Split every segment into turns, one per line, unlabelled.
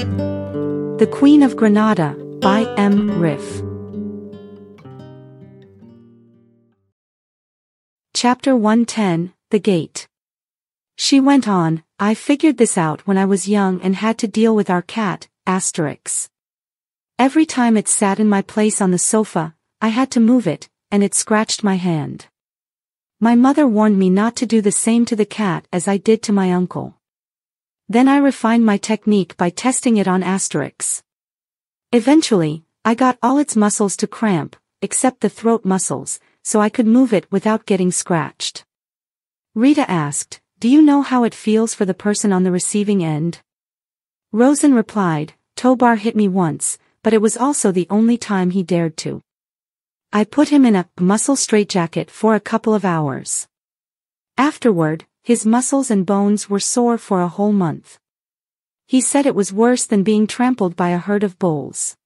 The Queen of Granada, by M. Riff. Chapter 110, The Gate. She went on, I figured this out when I was young and had to deal with our cat, Asterix. Every time it sat in my place on the sofa, I had to move it, and it scratched my hand. My mother warned me not to do the same to the cat as I did to my uncle. Then I refined my technique by testing it on Asterix. Eventually, I got all its muscles to cramp, except the throat muscles, so I could move it without getting scratched. Rita asked, do you know how it feels for the person on the receiving end? Rosen replied, Tobar hit me once, but it was also the only time he dared to. I put him in a muscle straitjacket for a couple of hours. Afterward, his muscles and bones were sore for a whole month. He said it was worse than being trampled by a herd of bulls.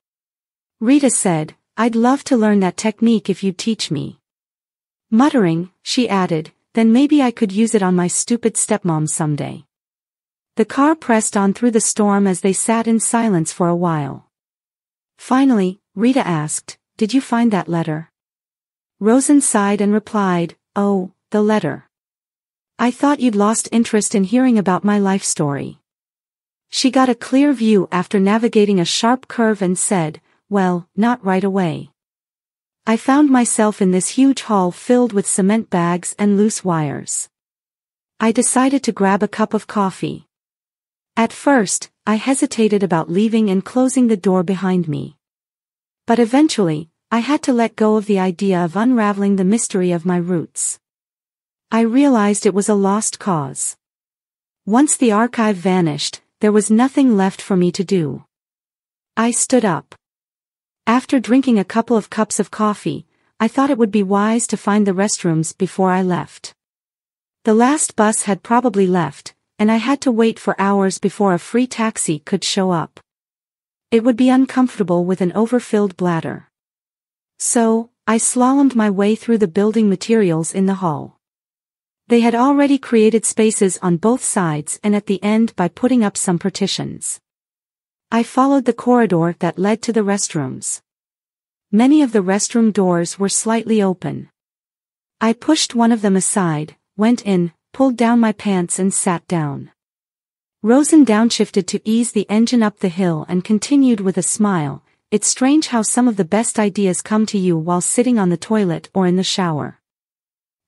Rita said, I'd love to learn that technique if you'd teach me. Muttering, she added, then maybe I could use it on my stupid stepmom someday. The car pressed on through the storm as they sat in silence for a while. Finally, Rita asked, did you find that letter? Rosen sighed and replied, oh, the letter. I thought you'd lost interest in hearing about my life story. She got a clear view after navigating a sharp curve and said, well, not right away. I found myself in this huge hall filled with cement bags and loose wires. I decided to grab a cup of coffee. At first, I hesitated about leaving and closing the door behind me. But eventually, I had to let go of the idea of unraveling the mystery of my roots. I realized it was a lost cause. Once the archive vanished, there was nothing left for me to do. I stood up. After drinking a couple of cups of coffee, I thought it would be wise to find the restrooms before I left. The last bus had probably left, and I had to wait for hours before a free taxi could show up. It would be uncomfortable with an overfilled bladder. So, I slalomed my way through the building materials in the hall. They had already created spaces on both sides and at the end by putting up some partitions. I followed the corridor that led to the restrooms. Many of the restroom doors were slightly open. I pushed one of them aside, went in, pulled down my pants and sat down. Rosen downshifted to ease the engine up the hill and continued with a smile, it's strange how some of the best ideas come to you while sitting on the toilet or in the shower.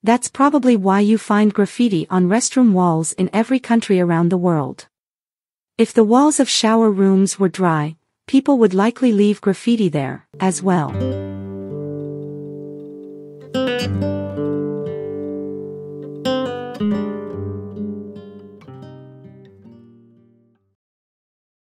That's probably why you find graffiti on restroom walls in every country around the world. If the walls of shower rooms were dry, people would likely leave graffiti there, as well.